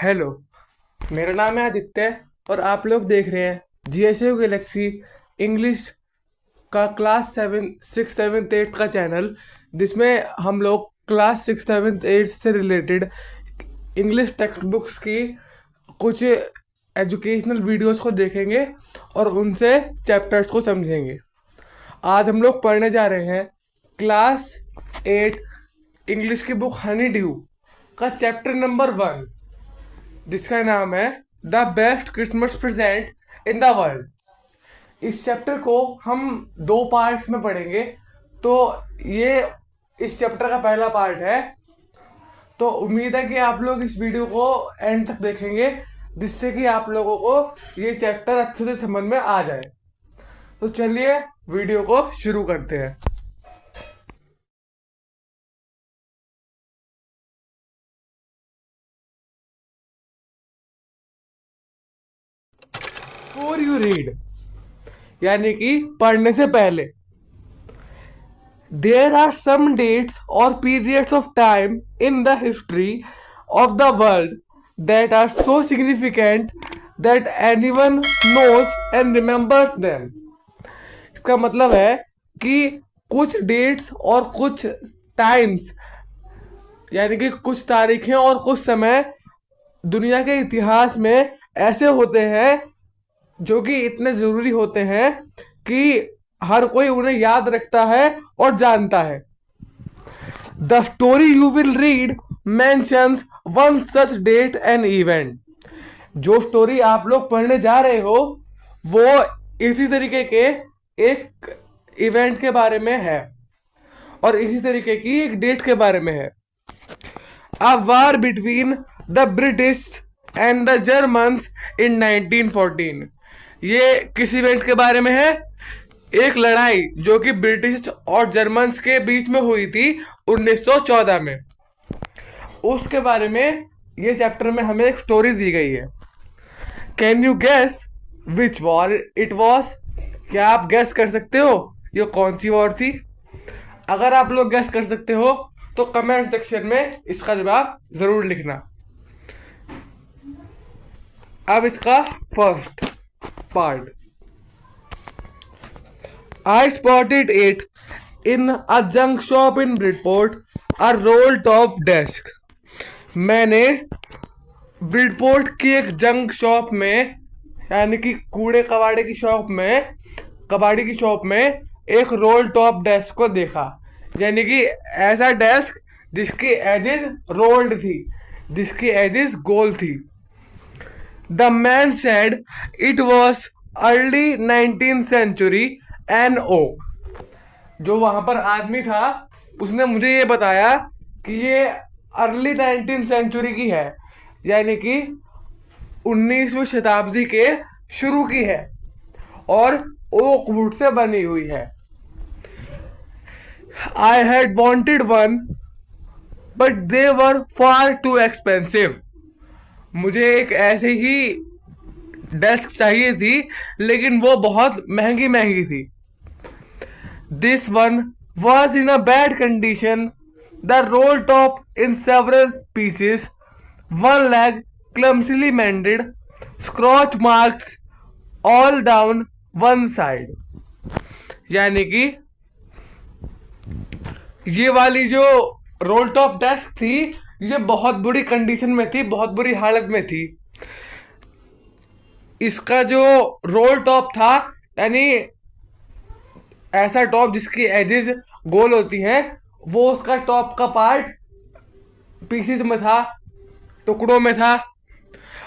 Hello. मेरा नाम है आदित्य और आप लोग देख रहे हैं GSU गैलेक्सी इंग्लिश का क्लास 7 6 7 8 का चैनल, जिसमें हम लोग क्लास 6 7 8 से रिलेटेड इंग्लिश टेक्स्ट बुक्स की कुछ एजुकेशनल वीडियोस को देखेंगे और उनसे चैप्टर्स को समझेंगे। आज हम लोग पढ़ने जा रहे हैं क्लास 8 इंग्लिश की बुक हनी ड्यू का चैप्टर नंबर 1, जिसका नाम है the best Christmas present in the world. इस चैप्टर को हम 2 पार्ट्स में पढ़ेंगे। तो ये इस चैप्टर का पहला पार्ट है। तो उम्मीद है कि आप लोग इस वीडियो को एंड तक देखेंगे, जिससे कि आप लोगों को ये चैप्टर अच्छे से समझ में आ जाए। तो चलिए वीडियो को शुरू करते हैं। Before you read, यानी कि पढ़ने से पहले, there are some dates or periods of time in the history of the world that are so significant that anyone knows and remembers them. इसका मतलब है कि कुछ डेट्स और कुछ टाइम्स, यानी कि कुछ तारीखें और कुछ समय दुनिया के इतिहास में ऐसे होते हैं जो कि इतने जरूरी होते हैं कि हर कोई उन्हें याद रखता है और जानता है। The story you will read mentions one such date and event. जो स्टोरी आप लोग पढ़ने जा रहे हो वो इसी तरीके के एक इवेंट के बारे में है और इसी तरीके की एक डेट के बारे में है। A war between the British and the Germans in 1914। ये किस इवेंट के बारे में है? एक लड़ाई जो कि ब्रिटिश और जर्मन्स के बीच में हुई थी 1914 में, उसके बारे में ये चैप्टर में हमें एक स्टोरी दी गई है। Can you gas which war it was? क्या आप गैस कर सकते हो ये कौन सी वॉर थी? अगर आप लोग गैस कर सकते हो तो कमेंट सेक्शन में इसका जवाब जरूर लिखना। अब इसका first part. I spotted it in a junk shop in Bridport, a roll top desk. मैंने ब्रिडपोर्ट की एक जंक शॉप में, यानी कि कूड़े कबाड़े की शॉप में, कबाड़ी की शॉप में एक रोल टॉप डेस्क को देखा। यानी कि ऐसा डेस्क जिसकी एजेस रोल्ड थी, जिसकी एजेस गोल थी। The man said it was early 19th century NO। जो वहां पर आदमी था उसने मुझे ये बताया कि ये अर्ली 19th सेंचुरी की है, यानी कि 19वीं शताब्दी के शुरू की है और ओक वुड से बनी हुई है। I had wanted one but they were far too expensive. मुझे एक ऐसे ही डेस्क चाहिए थी लेकिन वो बहुत महंगी महंगी थी। This one was in a bad condition, the roll top in several pieces, one leg clumsily mended, scratch marks all down one side. यानी कि ये वाली जो रोल टॉप डेस्क थी ये बहुत बुरी कंडीशन में थी, बहुत बुरी हालत में थी। इसका जो रोल टॉप था, यानी ऐसा टॉप जिसकी एजेस गोल होती हैं, वो उसका टॉप का पार्ट पीसेस में था, टुकड़ों में था।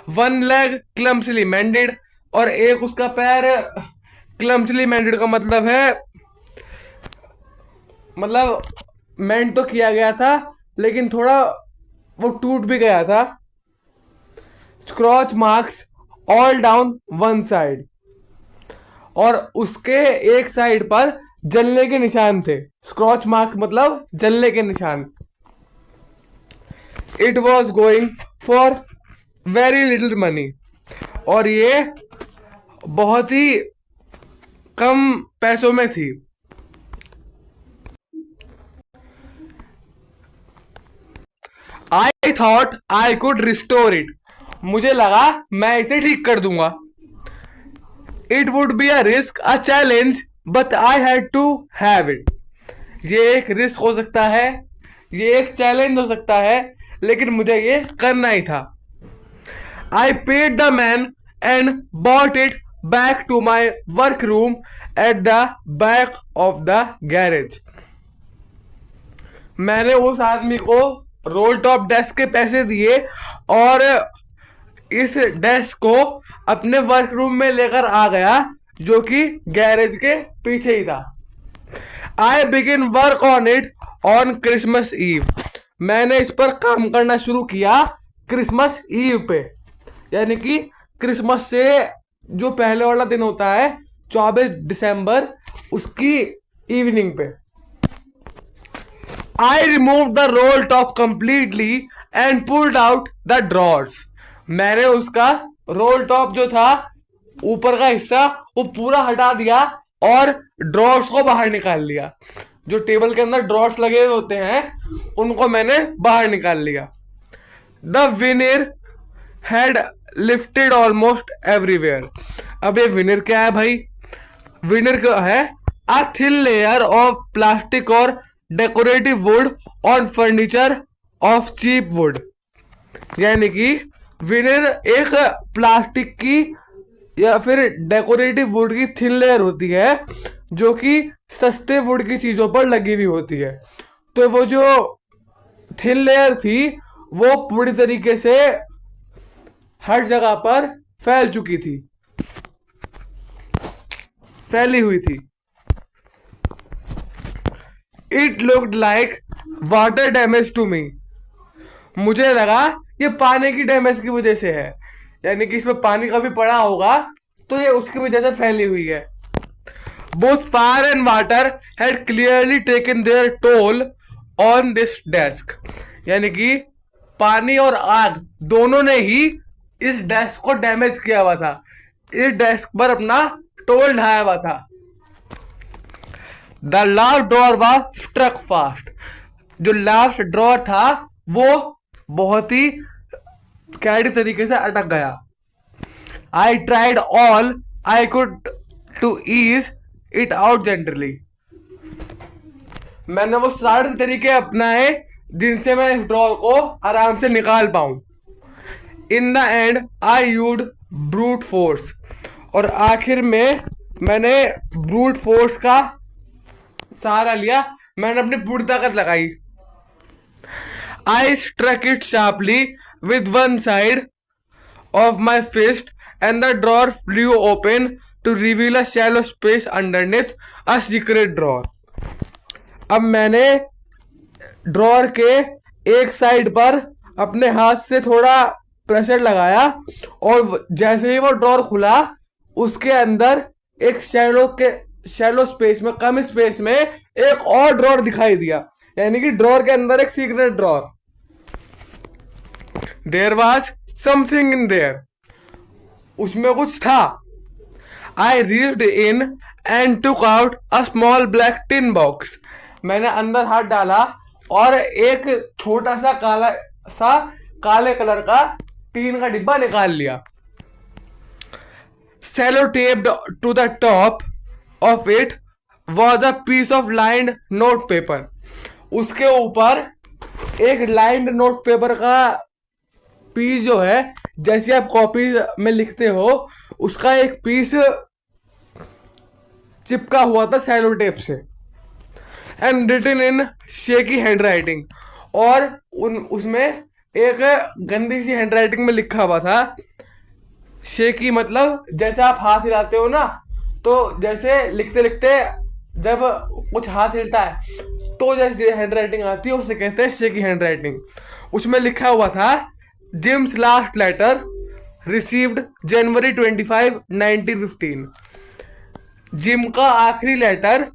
वन लेग क्लम्सली मेंडेड, और एक उसका पैर क्लम्सली मेंडेड का मतलब है, मतलब मेंट तो किया गया था लेकिन थोड़ा वो टूट भी गया था। Scratch marks all down one side, और उसके एक साइड पर जलने के निशान थे। स्क्रॉच मार्क मतलब जलने के निशान। It was going for very little money, और ये बहुत ही कम पैसों में थी। I thought I could restore it, मुझे लगा मैं इसे ठीक कर दूंगा। It would be a risk, a challenge, but I had to have it. ये एक रिस्क हो सकता है, ये एक चैलेंज हो सकता है, लेकिन मुझे ये करना ही था। I paid the man and brought it back to my workroom at the back of the garage. मैंने उस आदमी को रोल टॉप डेस्क के पैसे दिए और इस डेस्क को अपने वर्करूम में लेकर आ गया, जो कि गैरेज के पीछे ही था। I begin work on it on Christmas Eve. मैंने इस पर काम करना शुरू किया क्रिसमस ईव पे, यानी कि क्रिसमस से जो पहले वाला दिन होता है 24 दिसंबर, उसकी इवनिंग पे। I remove the roll top completely and pulled out the drawers. मैंने उसका रोल टॉप जो था ऊपर का हिस्सा वो पूरा हटा दिया और ड्रॉर्स को बाहर निकाल लिया। जो टेबल के अंदर ड्रॉर्स लगे हुए होते हैं उनको मैंने बाहर निकाल लिया। The veneer had lifted almost everywhere. अब ये विनर क्या है भाई? विनर क्या है? A thin layer of plastic or decorative wood on furniture of cheap wood. यानी कि विनर एक प्लास्टिक की या फिर डेकोरेटिव वुड की थिन लेयर होती है जो कि सस्ते वुड की चीजों पर लगी हुई होती है। तो वो जो थिन लेयर थी वो पूरी तरीके से हर जगह पर फैली हुई थी। It looked like water damage to me. मुझे लगा ये पानी की डैमेज की वजह से है, यानी कि इसमें पानी कभी पड़ा होगा तो ये उसकी वजह से फैली हुई है। Both fire and water had clearly taken their toll on this desk. यानी कि पानी और आग दोनों ने ही इस डेस्क को डैमेज किया हुआ था, इस डेस्क पर अपना टोल ढाया हुआ था। The last drawer was struck fast. जो लास्ट ड्रॉर था वो बहुत ही कैडी तरीके से अटक गया। I tried all I could to ease it out gently. मैंने वो सारे तरीके अपनाए जिनसे मैं इस ड्रॉर को आराम से निकाल पाऊं। In the and I used brute force. और आखिर में मैंने ब्रूट फोर्स का सहारा लिया, मैंने अपनी पूरी ताकत लगाई। I struck it sharply with one side of my fist and the drawer flew open to reveal a shallow space underneath a secret drawer. अब मैंने ड्रॉर के एक साइड पर अपने हाथ से थोड़ा प्रेशर लगाया और जैसे ही वो ड्रॉर खुला उसके अंदर एक शैलो स्पेस में, कम स्पेस में एक और ड्रॉर दिखाई दिया, यानी कि ड्रॉर के अंदर एक secret drawer. There was something in there. उसमें कुछ था। I reached in and took out a small black tin box. मैंने अंदर हाथ डाला और एक छोटा सा काले कलर का टीन का डिब्बा निकाल लिया। Sellotaped to the top of it was a piece of lined note paper. उसके ऊपर एक लाइंड नोट पेपर का पीस जो है, जैसे आप कॉपी में लिखते हो, उसका एक पीस चिपका हुआ था सेलो टेप से। And written in shaky handwriting. और उसमें एक गंदी सी हैंड राइटिंग में लिखा हुआ था। शेकी मतलब जैसे आप हाथ हिलाते हो ना, तो जैसे लिखते लिखते जब कुछ हाथ हिलता है तो जैसे हैंड राइटिंग आती है उसे कहते हैं शेकी हैंड राइटिंग। उसमें लिखा हुआ था जिम्स लास्ट लेटर रिसीव्ड जनवरी 25, 1915। जिम का आखिरी लेटर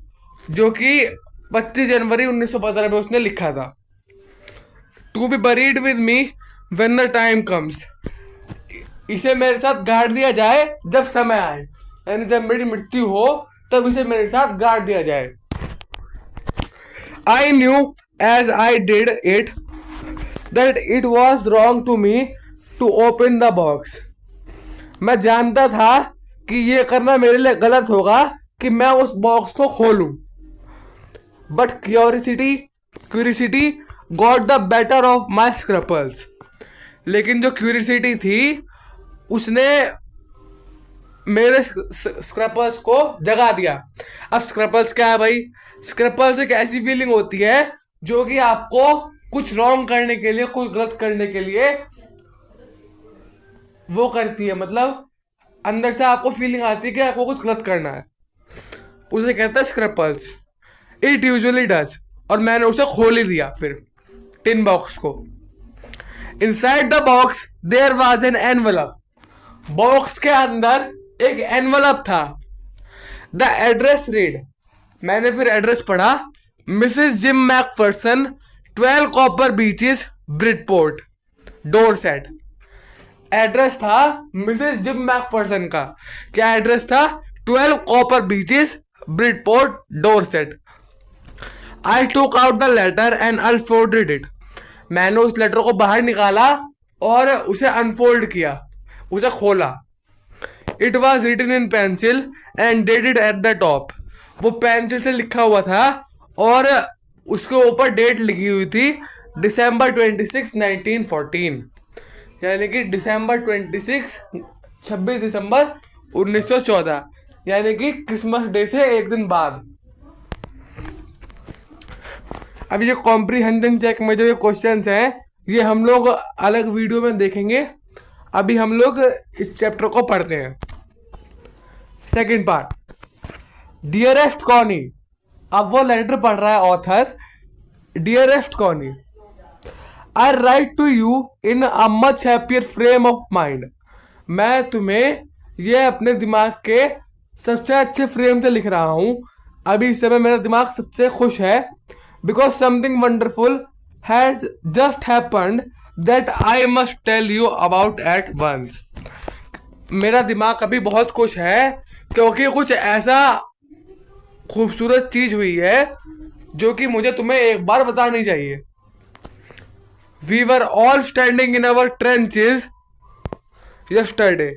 जो कि 25 जनवरी 1915 में उसने लिखा था। To be buried with me when the time comes. इसे मेरे साथ गाड़ दिया जाए जब समय आए, यानी जब मेरी मृत्यु हो तब इसे मेरे साथ गाड़ दिया जाए। I knew as I did it that it was wrong to me to open the box. मैं जानता था कि ये करना मेरे लिए गलत होगा कि मैं उस बॉक्स को खोलूं, but curiosity got the better of my scruples. लेकिन जो क्यूरिसिटी थी उसने मेरे स्क्रपल्स को जगा दिया। अब स्क्रपल्स क्या है भाई? स्क्रपल्स एक ऐसी फीलिंग होती है जो कि आपको कुछ रॉन्ग करने के लिए, कुछ गलत करने के लिए वो करती है। मतलब अंदर से आपको फीलिंग आती है कि आपको कुछ गलत करना है, उसे कहता है स्क्रपल्स। It usually does. और मैंने उसे खोल ही दिया फिर टिन बॉक्स को। Inside the box there was an envelope. Box के अंदर एक एनवलप था। The address read. मैंने फिर एड्रेस पढ़ा। Mrs Jim Macpherson, 12 Copper Beeches, Bridport, Dorset. Address था मिसेस जिम मैकफर्सन का। क्या एड्रेस था? 12 Copper Beeches, Bridport, Dorset. I took out the letter and unfolded it. मैंने उस लेटर को बाहर निकाला और उसे अनफोल्ड किया, उसे खोला। It was written in pencil and dated at the top. वो पेंसिल से लिखा हुआ था और उसके ऊपर डेट लिखी हुई थी December 26, 1914। यानी कि छब्बीस दिसंबर 1914, यानी कि क्रिसमस डे से एक दिन बाद। अब ये कॉम्प्रीहेंशन चेक में जो ये क्वेश्चंस हैं ये हम लोग अलग वीडियो में देखेंगे। अभी हम लोग इस चैप्टर को पढ़ते हैं। Second part, dearest Connie. अब वो लेटर पढ़ रहा है author. Dearest Connie, I write to you in a much happier frame of mind. मैं तुम्हें ये अपने दिमाग के सबसे अच्छे फ्रेम से लिख रहा हूँ। अभी इस समय मेरा दिमाग सबसे खुश है। Because something wonderful has just happened that I must tell you about at once. मेरा दिमाग अभी बहुत खुश है क्योंकि कुछ ऐसा खूबसूरत चीज हुई है जो कि मुझे तुम्हें एक बार बतानी चाहिए। We were all standing in our trenches yesterday.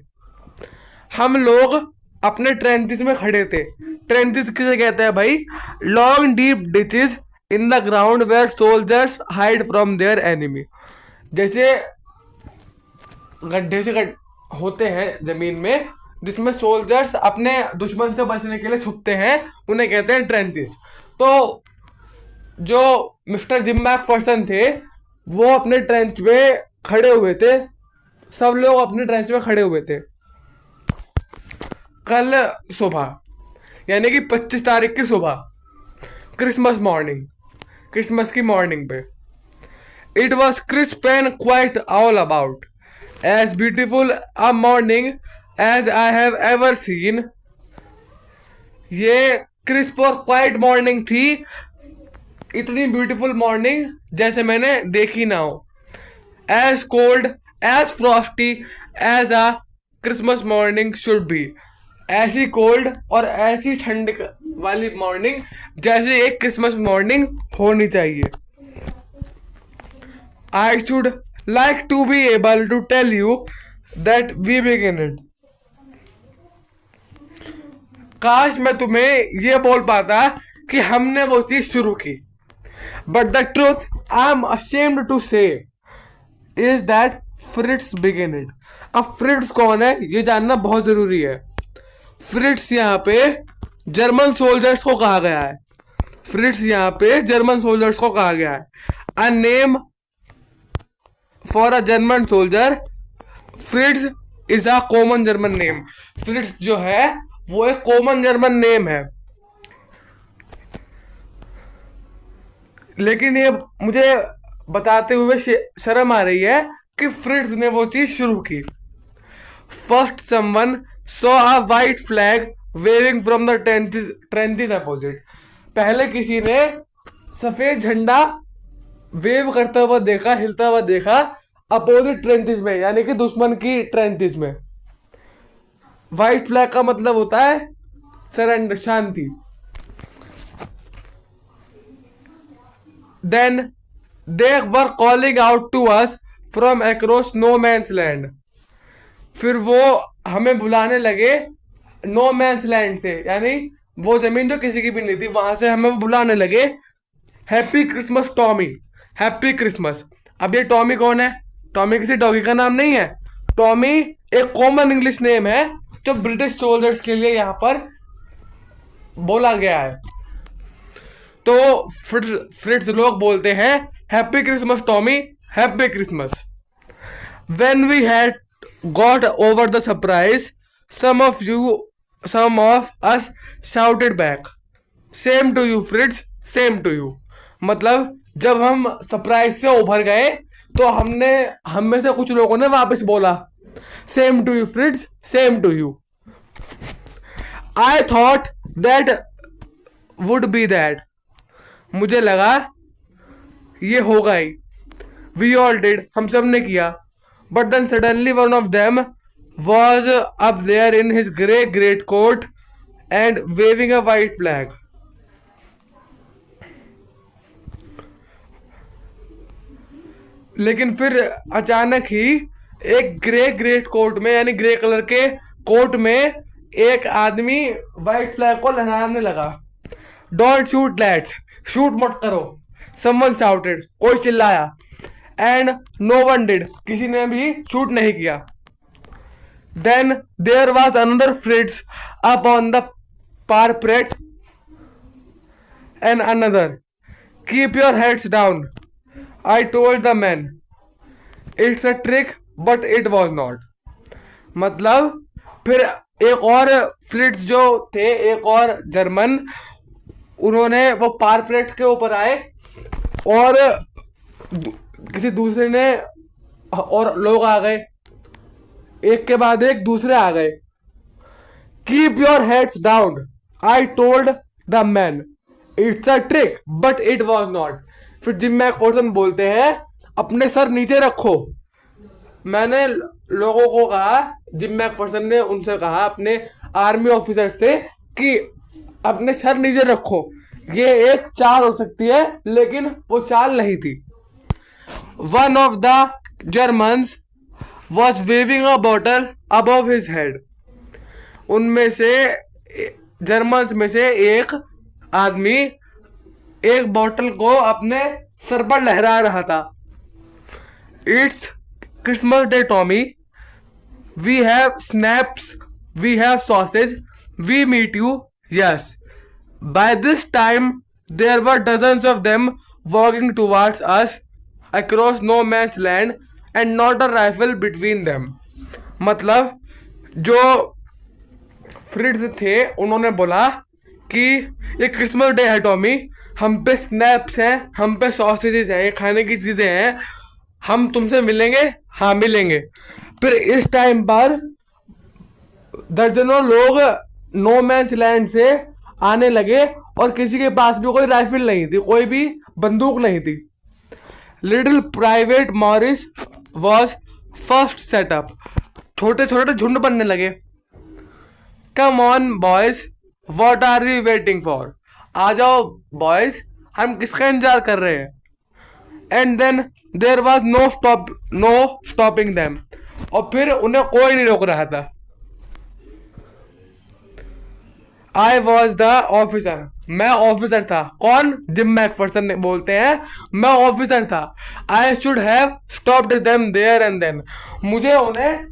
हम लोग अपने ट्रेंचेस में खड़े थे। ट्रेंचेस किसे कहते हैं भाई? Long deep ditches in the ground where soldiers hide from their enemy. जैसे गड्ढे से होते हैं जमीन में जिसमें सोल्जर्स अपने दुश्मन से बचने के लिए छुपते हैं, उन्हें कहते हैं ट्रेंचेस। तो जो मिस्टर जिम मैकफर्सन थे वो अपने ट्रेंच में खड़े हुए थे। सब लोग अपने ट्रेंच में खड़े हुए थे कल सुबह, यानी कि 25 तारीख की सुबह, क्रिसमस मॉर्निंग, क्रिसमस की मॉर्निंग पे। It was crisp and quiet all about, as beautiful a morning as I have ever seen. ये क्रिस्प और क्वाइट मॉर्निंग थी, इतनी ब्यूटीफुल मॉर्निंग जैसे मैंने देखी ना हो। As cold as frosty as a Christmas morning should be. ऐसी कोल्ड और ऐसी ठंड वाली मॉर्निंग जैसे एक क्रिसमस मॉर्निंग होनी चाहिए। I should like to be able to tell you that we begin it. काश मैं तुम्हें ये बोल पाता कि हमने वो चीज शुरू की। But the truth I am ashamed to say is that Fritz begin it. अब फ्रिट्स कौन है ये जानना बहुत जरूरी है। फ्रिट्स यहाँ पे जर्मन सोल्जर्स को कहा गया है। फ्रिट्स यहाँ पे जर्मन सोल्जर्स को कहा गया है। A name for a German soldier, फ्रिट्स is a common German name. फ्रिट्स जो है वो एक कॉमन जर्मन नेम है। लेकिन ये मुझे बताते हुए शर्म आ रही है कि फ्रिट्स ने वो चीज शुरू की। First someone saw a white flag waving from the trenches opposite. पहले किसी ने सफेद झंडा वेव करता हुआ देखा, हिलता हुआ देखा अपोजिट ट्रेंचेस में, यानी कि दुश्मन की ट्रेंचेस में। वाइट फ्लैग का मतलब होता है सरेंडर, शांति। Then they were calling out to us from across no man's land. फिर वो हमें बुलाने लगे नो मैंस लैंड से, यानी वो जमीन जो किसी की भी नहीं थी, वहां से हमें बुलाने लगे happy Christmas Tommy, happy Christmas. अब ये टॉमी कौन है? टॉमी किसी डॉगी का नाम नहीं है। टॉमी एक कॉमन इंग्लिश नेम है जो ब्रिटिश सोल्जर्स के लिए यहाँ पर बोला गया है। तो फ्रिट्ज लोग बोलते हैं happy Christmas Tommy, happy Christmas. When we had got over the surprise, some of us shouted back, "Same to you, Fritz, same to you." मतलब जब हम सरप्राइज से उभर गए तो हम में से कुछ लोगों ने वापस बोला same to you Fritz, same to you. I thought that would be that, मुझे लगा ये होगा ही। वी ऑल डिड, हम सब ने किया। But then suddenly one of them was up there in his grey greatcoat and waving a white flag. लेकिन फिर अचानक ही एक ग्रे ग्रेट कोट में, यानी ग्रे कलर के कोट में एक आदमी व्हाइट फ्लैग को लहराने लगा। डोंट शूट लैट्स, शूट मत करो। समवन शाउटेड, कोई चिल्लाया। एंड नो वन डिड, किसी ने भी शूट नहीं किया। Then there was another Fritz up on the parapet and another, keep your heads down, I told the men, it's a trick but it was not। मतलब फिर एक और फ्रिट्स जो थे, एक और जर्मन, उन्होंने वो पारप्रेट के ऊपर आए और किसी दूसरे ने, और लोग आ गए, एक के बाद एक दूसरे आ गए। Keep your heads down, I told the man, it's a trick but it was not. फिर जिम मैकफर्सन बोलते हैं अपने सर नीचे रखो। मैंने लोगों को कहा, जिम मैकफर्सन ने उनसे कहा अपने आर्मी ऑफिसर से कि अपने सर नीचे रखो, ये एक चाल हो सकती है, लेकिन वो चाल नहीं थी। One of the Germans was waving a bottle above his head। उनमें से, जर्मन्स में से एक आदमी एक बॉटल को अपने सर पर लहरा रहा था। It's Christmas day Tommy, we have schnapps, we have sausage, we meet you, yes. By this time there were dozens of them walking towards us across no man's land and not a rifle between them। मतलब जो फ्रिट्स थे उन्होंने बोला कि ये Christmas day है Tommy, हम पे स्नैप्स हैं, हम पे सॉसेजेस हैं, ये खाने की चीज़ें हैं, हम तुमसे मिलेंगे, हाँ मिलेंगे। फिर इस टाइम पर दर्जनों लोग नो मैंस लैंड से आने लगे और किसी के पास भी कोई राइफल नहीं थी, कोई भी बंदूक नहीं थी। Little private Morris was first set up, छोटे छोटे झुंड बनने लगे। Come on boys, what are we waiting for, आ जाओ बॉयज, हम किसका इंतजार कर रहे हैं। And then there was no stopping them, और फिर उन्हें कोई नहीं रोक रहा था। आई वॉज द ऑफिसर, मैं ऑफिसर था। कौन? जिम मैकफर्सन ने बोलते हैं मैं ऑफिसर था। I should have stopped them there and then, मुझे उन्हें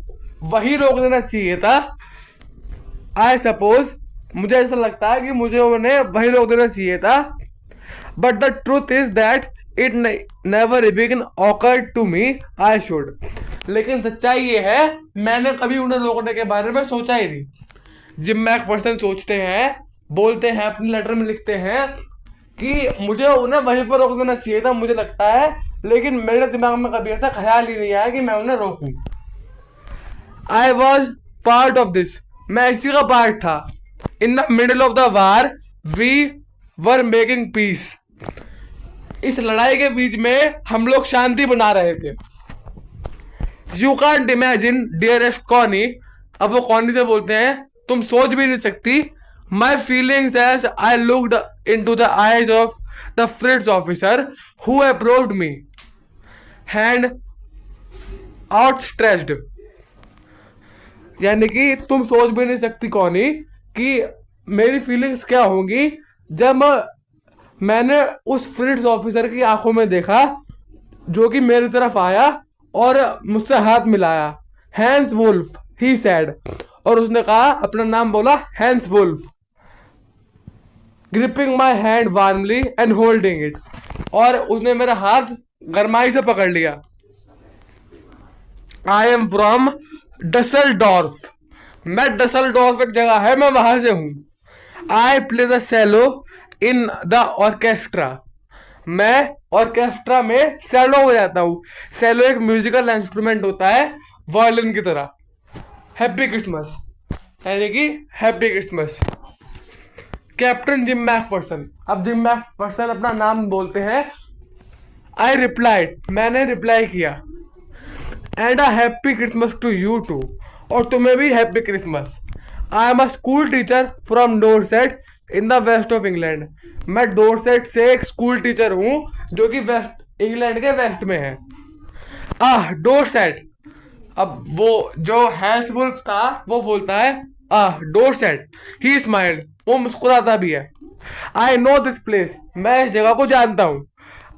वही रोक देना चाहिए था। आई सपोज, मुझे ऐसा लगता है कि मुझे उन्हें वही रोक देना चाहिए था। But the truth is that it never even occurred to me I should. लेकिन सच्चाई ये है, मैंने कभी उन्हें रोकने के बारे में सोचा ही नहीं। जिम मैकफर्सन सोचते हैं, बोलते हैं, अपने लेटर में लिखते हैं कि मुझे उन्हें वहीं पर रोक देना चाहिए था, मुझे लगता है, लेकिन मेरे दिमाग में कभी ऐसा ख्याल ही नहीं आया कि मैं उन्हें रोकूं। I was part of this, मैं इसी का पार्ट था। In the middle of the war we were making peace, इस लड़ाई के बीच में हम लोग शांति बना रहे थे। You can't imagine dearest Connie, अब वो कॉनी से बोलते हैं तुम सोच भी नहीं सकती, my feelings as I looked into the eyes of the Fritz officer who approached me, hand outstretched, यानी कि तुम सोच भी नहीं सकती कौनी कि मेरी फीलिंग्स क्या होंगी जब मैंने उस पुलिस ऑफिसर की आंखों में देखा जो कि मेरी तरफ आया और मुझसे हाथ मिलाया। हैंस वुल्फ ही सेड, और उसने कहा, अपना नाम बोला, Hans Wolf, gripping my hand warmly and holding it, और उसने मेरा हाथ गरमाई से पकड़ लिया। आई एम फ्रॉम डसलडॉर्फ, मैं डसलडॉर्फ एक जगह है, मैं वहां से हूं। I play the cello in the orchestra, मैं ऑर्केस्ट्रा में सेलो बजाता हूँ। सेलो एक म्यूजिकल इंस्ट्रूमेंट होता है वायलिन की तरह। हैप्पी क्रिसमस, यानी कि happy Christmas. Captain Jim McPherson, अब जिम मैकफर्सन अपना नाम बोलते हैं। आई रिप्लाइड, मैंने रिप्लाई किया, and a happy Christmas to you too, और तुम्हें भी happy Christmas. I am a school teacher from Dorset in the west of England, मैं डोरसेट से एक स्कूल टीचर हूं जो कि वेस्ट इंग्लैंड के वेस्ट में है। डोरसेट, अब वो जो हैंस वुल्फ था वो बोलता है डोरसेट, ही स्माइल्ड, वो मुस्कुराता भी है। आई नो दिस प्लेस, मैं इस जगह को जानता हूँ।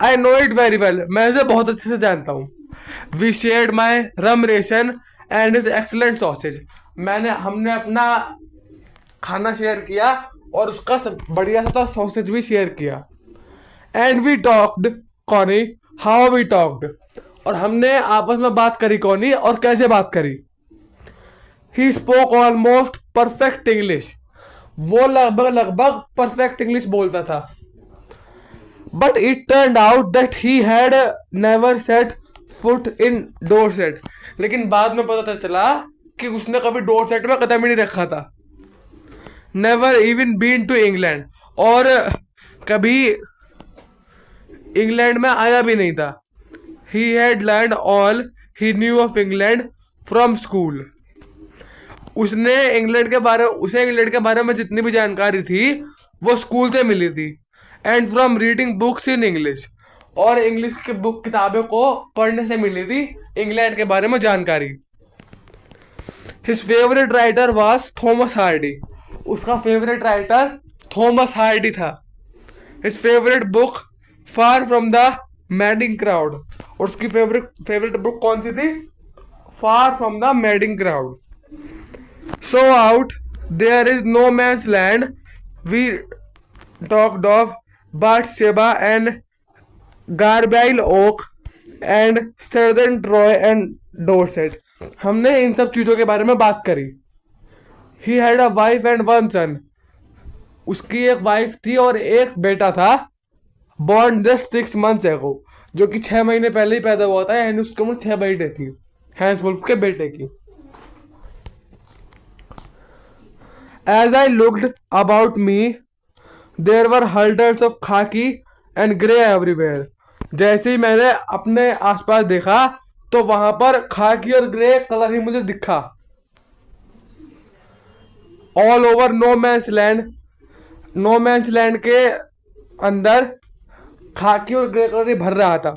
I know it very well, मैं इसे बहुत अच्छे से जानता हूँ। We shared my rum ration and his excellent sausage, हमने अपना खाना शेयर किया और उसका सब बढ़िया सा सॉसेज भी शेयर किया। And we talked Connie how we talked, और हमने आपस में बात करी कॉनी, और कैसे बात करी। He spoke almost perfect English, वो लगभग परफेक्ट इंग्लिश बोलता था। But it turned out that he had never set foot in Dorset, लेकिन बाद में पता चला कि उसने कभी डोरसेट में कदम ही नहीं रखा था। Never even been to England, और कभी इंग्लैंड में आया भी नहीं था। He had learn all he knew of England from school, उसे इंग्लैंड के बारे में जितनी भी जानकारी थी वो स्कूल से मिली थी। And from reading books in English, और इंग्लिश के बुक किताबों को पढ़ने से मिली थी इंग्लैंड के बारे में जानकारी। His favourite writer was Thomas Hardy, उसका फेवरेट राइटर थॉमस हार्डी था। His favourite book far from the madding crowd, और उसकी फेवरेट बुक कौन सी थी? Far from the madding crowd. So out there is no man's land, we talked of Bathsheba and Garbail Oak and Southern Troy and Dorset, हमने इन सब चीज़ों के बारे में बात करी। He had a wife and one son, उसकी एक वाइफ थी और एक बेटा था। Born just 6 months ago, जो कि 6 महीने पहले ही पैदा हुआ था, यानी उसकी उम्र 6 महीने थी, हैंस वुल्फ के बेटे की। As I looked about me, there were hundreds of khaki and grey everywhere. जैसे ही मैंने अपने आसपास देखा तो वहां पर खाकी और ग्रे कलर ही मुझे दिखा। All over no man's land, no man's land के अंदर खाकी और ग्रे कलर ही भर रहा था।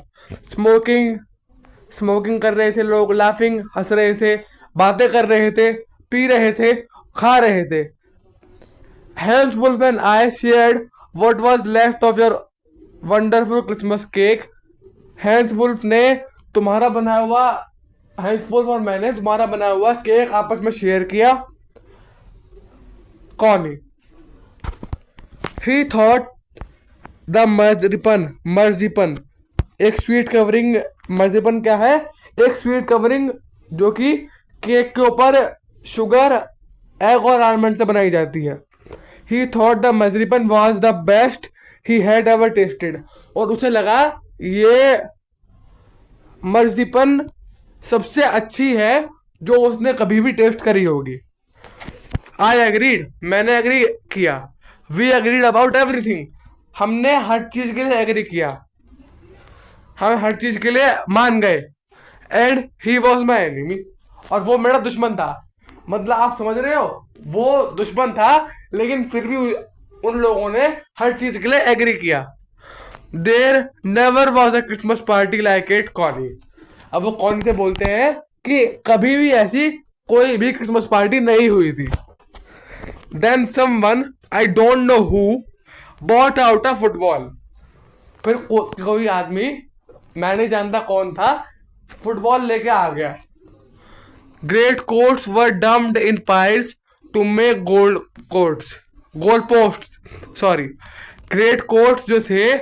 स्मोकिंग कर रहे थे लोग, लाफिंग हंस रहे थे, बातें कर रहे थे, पी रहे थे, खा रहे थे। Hans Wolf and I shared what was left of your wonderful Christmas cake. Hans Wolf ने तुम्हारा बनाया हुआ, हैंस वुल्फ और मैंने तुम्हारा बनाया हुआ केक आपस में शेयर किया। कौन? ही थॉट द मर्जीपन, एक स्वीट कवरिंग। मर्जीपन क्या है? एक स्वीट कवरिंग जो कि केक के ऊपर शुगर, एग और आलमंड से बनाई जाती है। He thought the marzipan was the best he had ever tasted, और उसे लगा ये मर्जीपन सबसे अच्छी है जो उसने कभी भी टेस्ट करी होगी। आई एग्रीड, मैंने एग्री किया। वी एग्रीड अबाउट एवरीथिंग, हमने हर चीज के लिए एग्री किया, हम हर चीज के लिए मान गए। And he was my enemy, और वो मेरा दुश्मन था। मतलब आप समझ रहे हो, वो दुश्मन था लेकिन फिर भी उन लोगों ने हर चीज के लिए एग्री किया। There never was a Christmas party like it Connie. अब वो कौन से बोलते हैं कि कभी भी ऐसी कोई भी क्रिसमस पार्टी नहीं हुई थी. Then someone, I don't know who, bought out a football. फिर कोई आदमी, मैं नहीं जानता कौन था, फुटबॉल लेके आ गया. Great coats were dumped in piles to make goal posts. Sorry, great coats जो थे,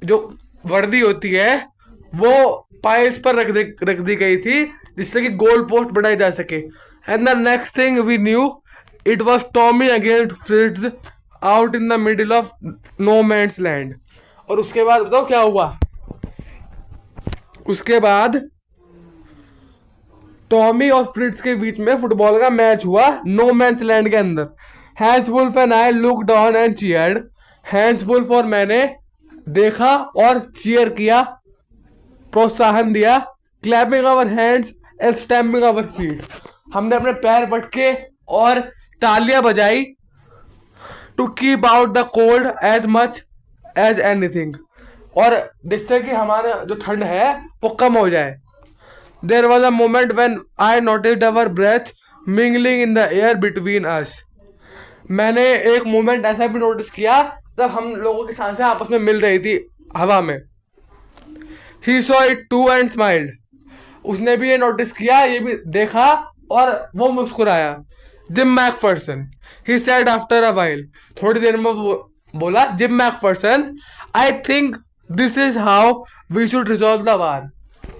जो वर्दी होती है, वो पाइल्स पर रख दी गई थी जिससे कि गोल पोस्ट बनाई जा सके. And the next thing we knew, it was Tommy against Fritz out in the middle of no man's land. और उसके बाद बताओ क्या हुआ. उसके बाद टॉमी और फ्रिट्ज के बीच में फुटबॉल का मैच हुआ नो मैंस लैंड के अंदर. Hans Wolf and I looked on and cheered. Hans Wolf और मैंने देखा और चीयर किया, प्रोत्साहन दिया. Clapping our hands and stamping our feet. हमने अपने पैर पटके और तालियां बजाई. To keep out the cold as much as anything. और जिससे कि हमारा जो ठंड है वो कम हो जाए. There was a moment when I noticed our breath mingling in the air between us. मैंने एक मोमेंट ऐसा भी नोटिस किया जब हम लोगों की सांसें आपस में मिल रही थी हवा में. He saw it too and smiled. उसने भी ये नोटिस किया, ये भी देखा और वो मुस्कुराया. Jim McPherson, he said after a while. थोड़ी देर में वो बोला, Jim McPherson, I think this is how we should resolve the war.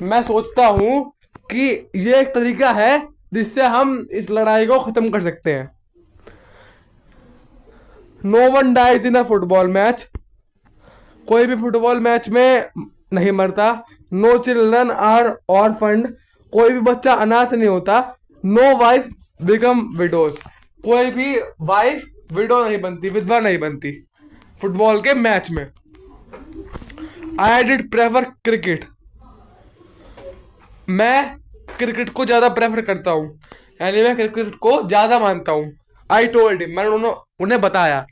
मैं सोचता हूं कि ये एक तरीका है जिससे हम इस लड़ाई को खत्म कर सकते हैं. No one dies in a football match. कोई भी फुटबॉल मैच में नहीं मरता. No children are orphaned. कोई भी बच्चा अनाथ नहीं होता. No wife become widows. कोई भी वाइफ विडो नहीं बनती, विधवा नहीं बनती फुटबॉल के मैच में. I did prefer cricket. मैं क्रिकेट को ज्यादा प्रेफर करता हूँ, यानी मैं क्रिकेट को ज्यादा मानता हूँ. आई टोल्ड हिम, मैंने उन्हें बताया.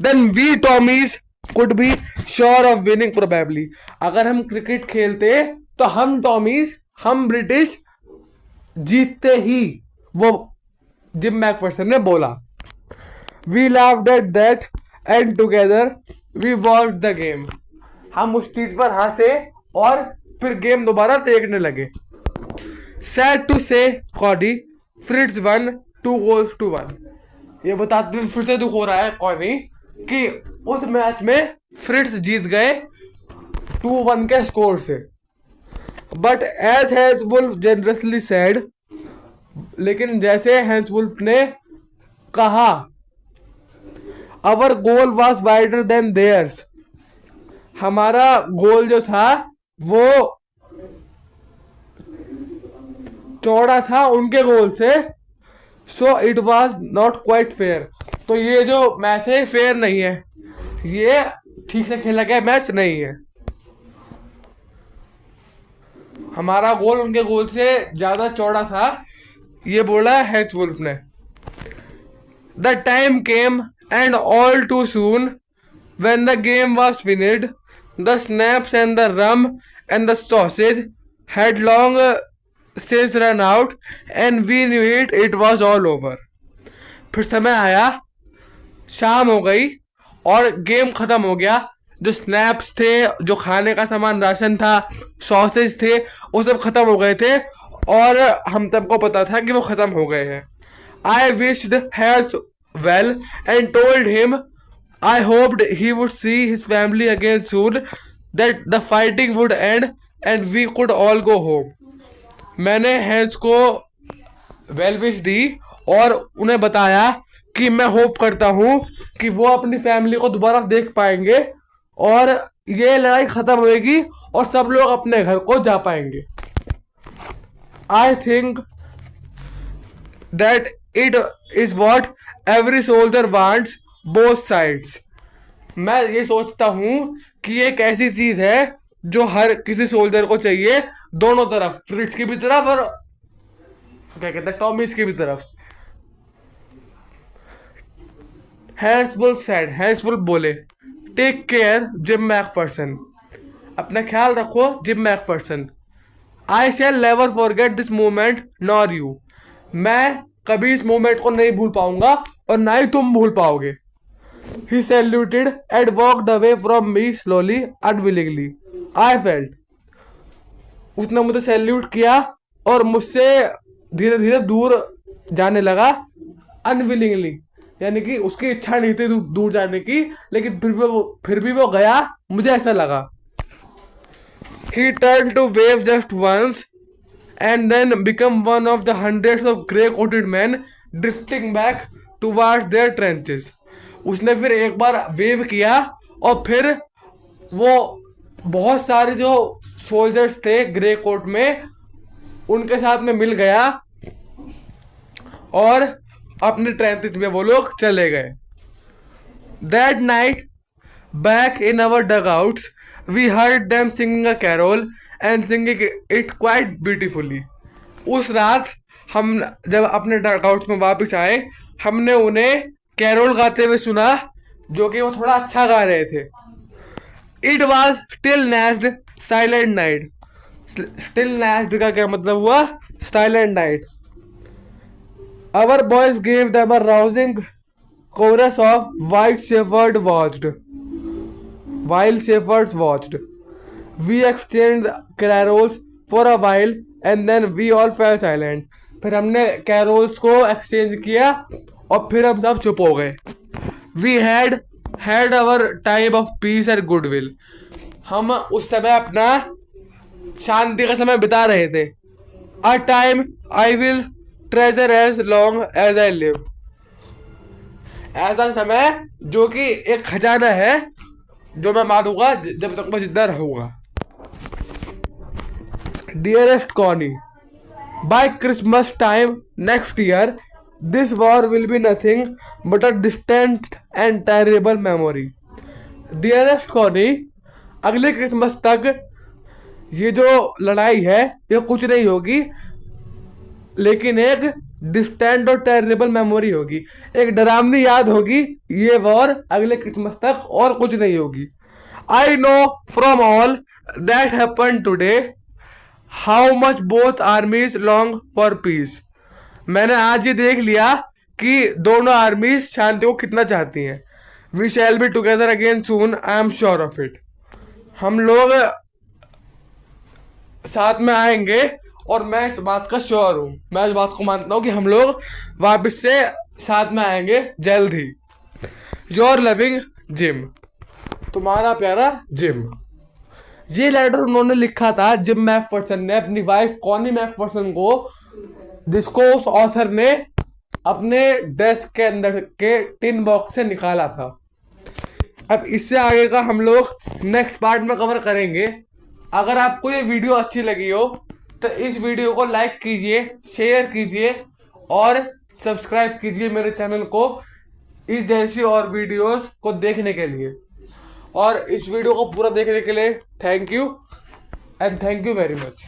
Then we Tommies could be sure of winning probably. अगर हम क्रिकेट खेलते तो हम टॉमीज, हम ब्रिटिश जीतते ही, वो जिम मैकफर्सन ने बोला. We laughed at that and together we watched the game. हम उस चीज पर हंसे और फिर गेम दोबारा देखने लगे. सैड टू से कॉडी, फ्रिट्ज वन 2-1. ये बताते हुए फिर से दुख हो रहा है कॉडी कि उस मैच में फ्रिट्ज जीत गए 2-1 के स्कोर से. But as Hans Wolf generously said, लेकिन जैसे हैंस वुल्फ ने कहा, our goal was wider than theirs. हमारा गोल जो था वो चौड़ा था उनके गोल से. So it was not quite fair. तो ये जो मैच है फेयर नहीं है, ये ठीक से खेला गया मैच नहीं है. हमारा गोल उनके गोल से ज्यादा चौड़ा था, ये बोला हैंस वुल्फ ने. The time came and all too soon when the game was finished. The snaps and the rum and the sausage had long since run out and we knew it was all over. फिर समय आया, शाम हो गई और game खत्म हो गया. जो स्नैप्स थे, जो खाने का सामान, राशन था, सॉसेज थे, वो सब खत्म हो गए थे और हम सबको पता था कि वो खत्म हो गए हैं. I wished Harth well and told him I hoped he would see his family again soon, that the fighting would end and we could all go home. मैंने हैंस को वेल विश दी और उन्हें बताया कि मैं होप करता हूँ कि वो अपनी फैमिली को दोबारा देख पाएंगे और ये लड़ाई खत्म होगी और सब लोग अपने घर को जा पाएंगे. I think that it is what every soldier wants, both sides. मैं ये सोचता हूँ कि ये एक ऐसी चीज है जो हर किसी सोल्जर को चाहिए, दोनों तरफ, फ्रिट्ज की भी तरफ और क्या कहते हैं टॉमीज की भी तरफ. Hans Wolf said, Hans Wolf बोले, टेक केयर जिम मैकफर्सन. अपना ख्याल रखो Jim McPherson. I shall never forget this moment nor you. मैं कभी इस मोमेंट को नहीं भूल पाऊंगा और ना ही तुम भूल पाओगे। He saluted and walked away from me slowly, unwillingly. I felt. उसने मुझे सैल्यूट किया और मुझसे धीरे धीरे दूर जाने लगा, अनविलिंगली, यानी कि उसकी इच्छा नहीं थी दूर जाने की, लेकिन फिर भी वो गया, मुझे ऐसा लगा। He turned to wave just once and then become one of the hundreds of grey-coated men drifting back towards their trenches. उसने फिर एक बार वेव किया और फिर वो बहुत सारे जो सोल्जर्स थे ग्रे कोट में, उनके साथ में मिल गया और अपने ट्रेंचेस में वो लोग चले गए। That night, back in our dugouts, we heard them singing a carol and singing it quite beautifully. उस रात हम जब अपने डगआउट्स में वापस आए, हमने उन्हें कैरोल गाते हुए सुना, जो कि वो थोड़ा अच्छा गा रहे थे। It was still nagged silent night. Still nagged का क्या मतलब हुआ? Silent night. Our boys gave them a rousing chorus of while shepherds watched. We exchanged carols for a while and then we all fell silent. फिर हमने carols को exchange किया और फिर हम सब चुप हो गए। We had our time of peace and goodwill. हम उस समय अपना शांति का समय बिता रहे थे। A time I will treasure as long as I live. ऐसा समय जो कि एक खजाना है, जो मैं मानूंगा जब तक मैं जिंदा रहूंगा। Dearest Connie, by Christmas time next year, this war will be nothing but a distant and terrible memory. Dearest Connie, अगले क्रिसमस तक ये जो लड़ाई है ये कुछ नहीं होगी, लेकिन एक डिस्टेंट और टेरेबल मेमोरी होगी, एक डरावनी याद होगी। ये वॉर अगले क्रिसमस तक और कुछ नहीं होगी। I know from all that happen today how much both आर्मीज long for piece. मैंने आज ये देख लिया कि दोनों आर्मीज शांति को कितना चाहती हैं। We shall be together again soon, I am sure of it. हम लोग साथ में आएंगे और मैं इस बात का श्योर हूँ, मैं इस बात को मानता हूँ कि हम लोग वापस से साथ में आएंगे जल्द ही। योर लविंग जिम, तुम्हारा प्यारा जिम। ये लेटर उन्होंने लिखा था जिम मैकफर्सन ने अपनी वाइफ कॉनी मैकफर्सन को, जिसको उस ऑथर ने अपने डेस्क के अंदर के टिन बॉक्स से निकाला था। अब इससे आगे का हम लोग नेक्स्ट पार्ट में कवर करेंगे। अगर आपको ये वीडियो अच्छी लगी हो तो इस वीडियो को लाइक कीजिए, शेयर कीजिए और सब्सक्राइब कीजिए मेरे चैनल को इस जैसी और वीडियोस को देखने के लिए। और इस वीडियो को पूरा देखने के लिए thank you and thank you very much.